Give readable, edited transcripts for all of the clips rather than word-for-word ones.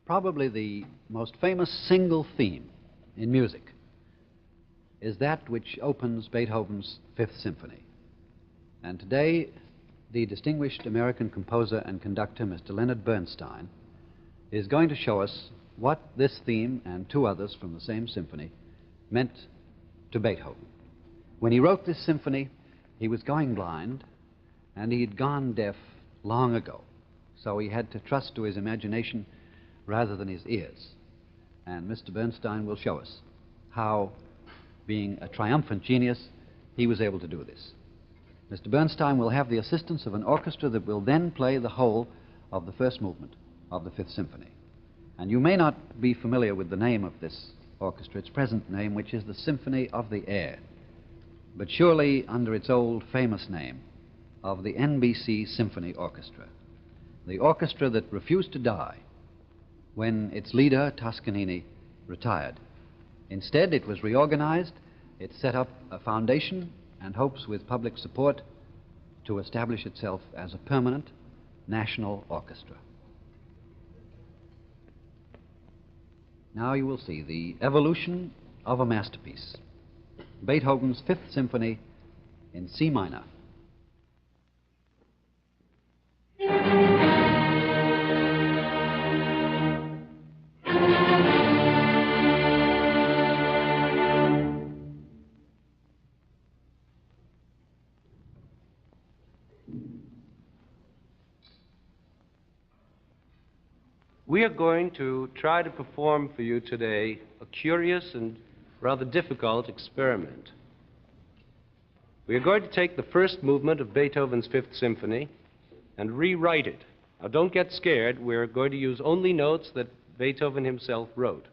Probably the most famous single theme in music is that which opens Beethoven's Fifth Symphony. And today, the distinguished American composer and conductor, Mr. Leonard Bernstein, is going to show us what this theme and two others from the same symphony meant to Beethoven. When he wrote this symphony, he was going blind, and he'd gone deaf long ago. So he had to trust to his imagination rather than his ears. And Mr. Bernstein will show us how, being a triumphant genius, he was able to do this. Mr. Bernstein will have the assistance of an orchestra that will then play the whole of the first movement of the Fifth Symphony. And you may not be familiar with the name of this orchestra, its present name, which is the Symphony of the Air, but surely under its old famous name of the NBC Symphony Orchestra, the orchestra that refused to die when its leader, Toscanini, retired. Instead, it was reorganized, it set up a foundation and hopes with public support to establish itself as a permanent national orchestra. Now you will see the evolution of a masterpiece, Beethoven's Fifth Symphony in C minor. We are going to try to perform for you today a curious and rather difficult experiment. We are going to take the first movement of Beethoven's Fifth Symphony and rewrite it. Now, don't get scared. We're going to use only notes that Beethoven himself wrote.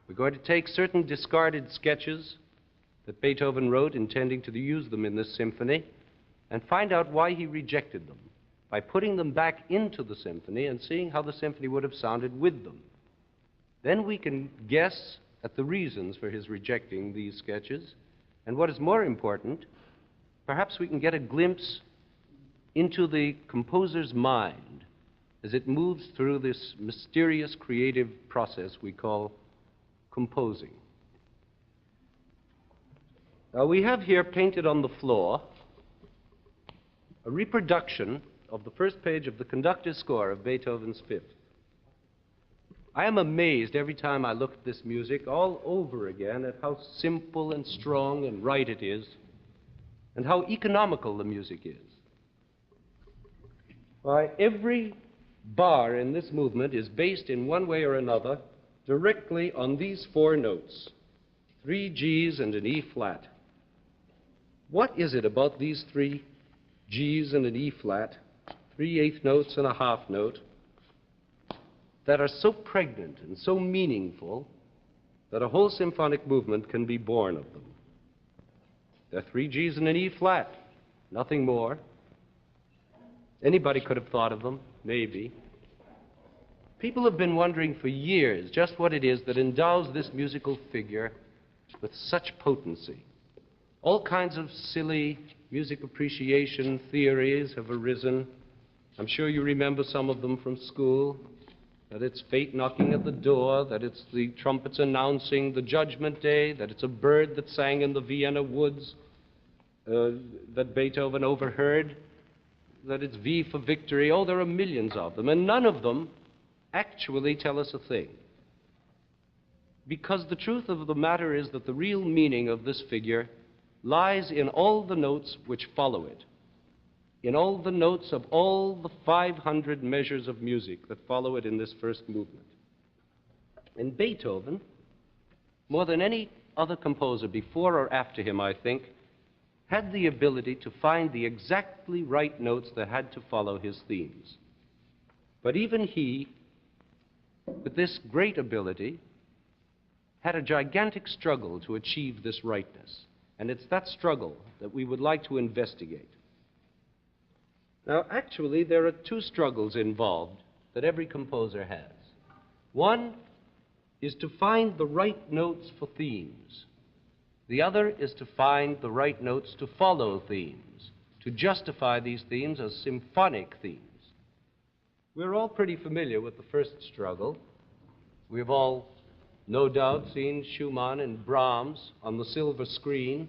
We're going to take certain discarded sketches that Beethoven wrote, intending to use them in this symphony, and find out why he rejected them by putting them back into the symphony and seeing how the symphony would have sounded with them. Then we can guess at the reasons for his rejecting these sketches, and what is more important, perhaps we can get a glimpse into the composer's mind as it moves through this mysterious creative process we call composing. Now, we have here painted on the floor a reproduction of the first page of the conductor's score of Beethoven's Fifth. I am amazed every time I look at this music all over again at how simple and strong and right it is, and how economical the music is. Why, every bar in this movement is based in one way or another directly on these four notes, 3 G's and an E flat. What is it about these 3 G's and an E flat, 3/8 notes and a half note, that are so pregnant and so meaningful that a whole symphonic movement can be born of them? They're 3 G's and an E flat, nothing more. Anybody could have thought of them, maybe. People have been wondering for years just what it is that endows this musical figure with such potency. All kinds of silly music appreciation theories have arisen. I'm sure you remember some of them from school, that it's fate knocking at the door, that it's the trumpets announcing the judgment day, that it's a bird that sang in the Vienna woods that Beethoven overheard, that it's V for victory. Oh, there are millions of them, and none of them actually tell us a thing. Because the truth of the matter is that the real meaning of this figure lies in all the notes which follow it, in all the notes of all the 500 measures of music that follow it in this first movement. And Beethoven, more than any other composer before or after him, I think, had the ability to find the exactly right notes that had to follow his themes. But even he, with this great ability, had a gigantic struggle to achieve this rightness. And it's that struggle that we would like to investigate. Now, actually, there are 2 struggles involved that every composer has. One is to find the right notes for themes. The other is to find the right notes to follow themes, to justify these themes as symphonic themes. We're all pretty familiar with the first struggle, We've all, no doubt, seen Schumann and Brahms on the silver screen,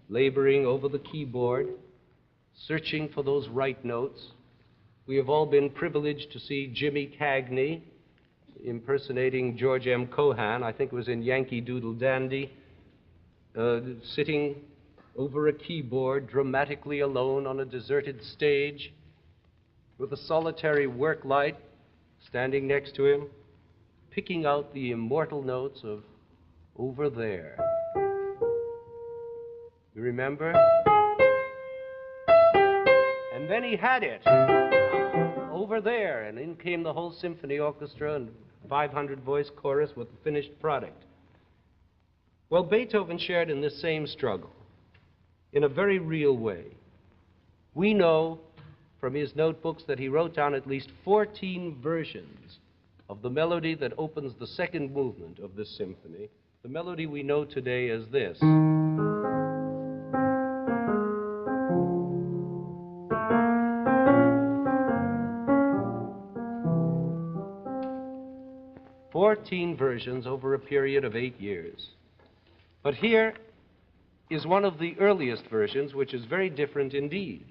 laboring over the keyboard, searching for those right notes. We have all been privileged to see Jimmy Cagney impersonating George M. Cohan, I think it was in Yankee Doodle Dandy, sitting over a keyboard, dramatically alone on a deserted stage, with a solitary work light standing next to him, picking out the immortal notes of Over There. You remember? And then he had it, Over There, and in came the whole symphony orchestra and 500-voice chorus with the finished product. Well, Beethoven shared in this same struggle in a very real way. We know from his notebooks that he wrote down at least 14 versions of the melody that opens the second movement of this symphony, the melody we know today as this. 14 versions over a period of 8 years. But here is one of the earliest versions, which is very different indeed.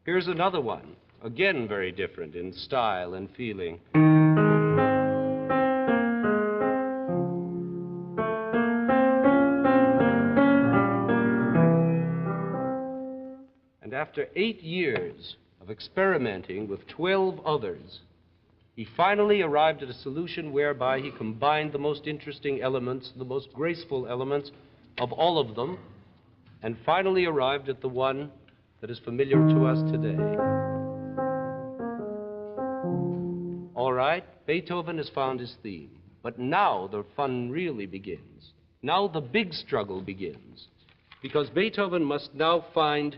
Here's another one, again very different in style and feeling. And after 8 years of experimenting with 12 others, he finally arrived at a solution whereby he combined the most interesting elements, the most graceful elements of all of them, and finally arrived at the one that is familiar to us today. All right, Beethoven has found his theme, but now the fun really begins. Now the big struggle begins, because Beethoven must now find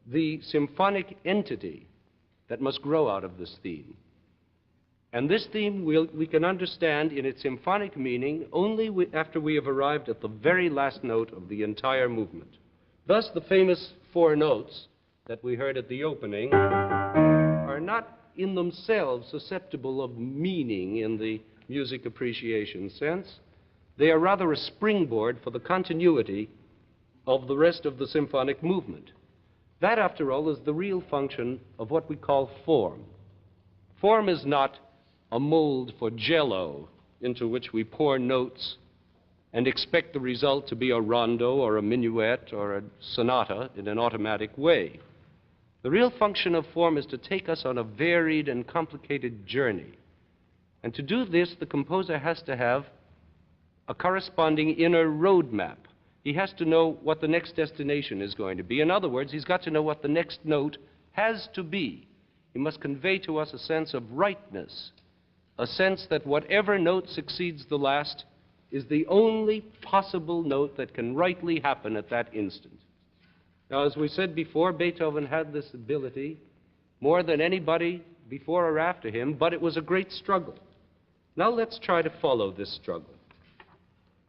the symphonic entity that must grow out of this theme. And this theme we can understand in its symphonic meaning only after we have arrived at the very last note of the entire movement. Thus, the famous 4 notes that we heard at the opening are not in themselves susceptible of meaning in the music appreciation sense. They are rather a springboard for the continuity of the rest of the symphonic movement. That, after all, is the real function of what we call form. Form is not a mold for jello into which we pour notes and expect the result to be a rondo or a minuet or a sonata in an automatic way. The real function of form is to take us on a varied and complicated journey. And to do this, the composer has to have a corresponding inner roadmap. He has to know what the next destination is going to be. In other words, he's got to know what the next note has to be. He must convey to us a sense of rightness, a sense that whatever note succeeds the last is the only possible note that can rightly happen at that instant. Now, as we said before, Beethoven had this ability more than anybody before or after him, but it was a great struggle. Now let's try to follow this struggle.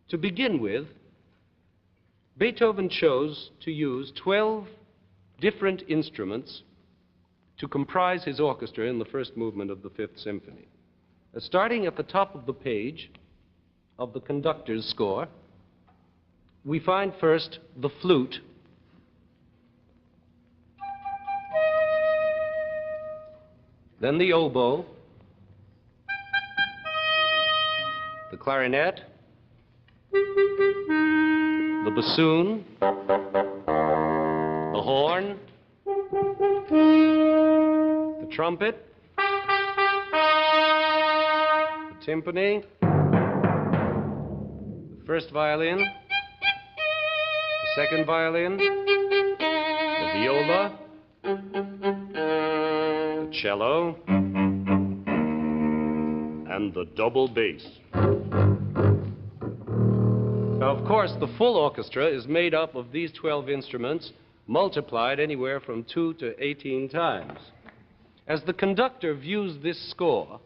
To begin with, Beethoven chose to use 12 different instruments to comprise his orchestra in the first movement of the Fifth Symphony. Starting at the top of the page of the conductor's score, we find first the flute, then the oboe, the clarinet, the bassoon, the horn, the trumpet, the timpani, the first violin, the second violin, the viola, the cello, and the double bass. Now, of course, the full orchestra is made up of these 12 instruments, multiplied anywhere from 2 to 18 times. As the conductor views this score,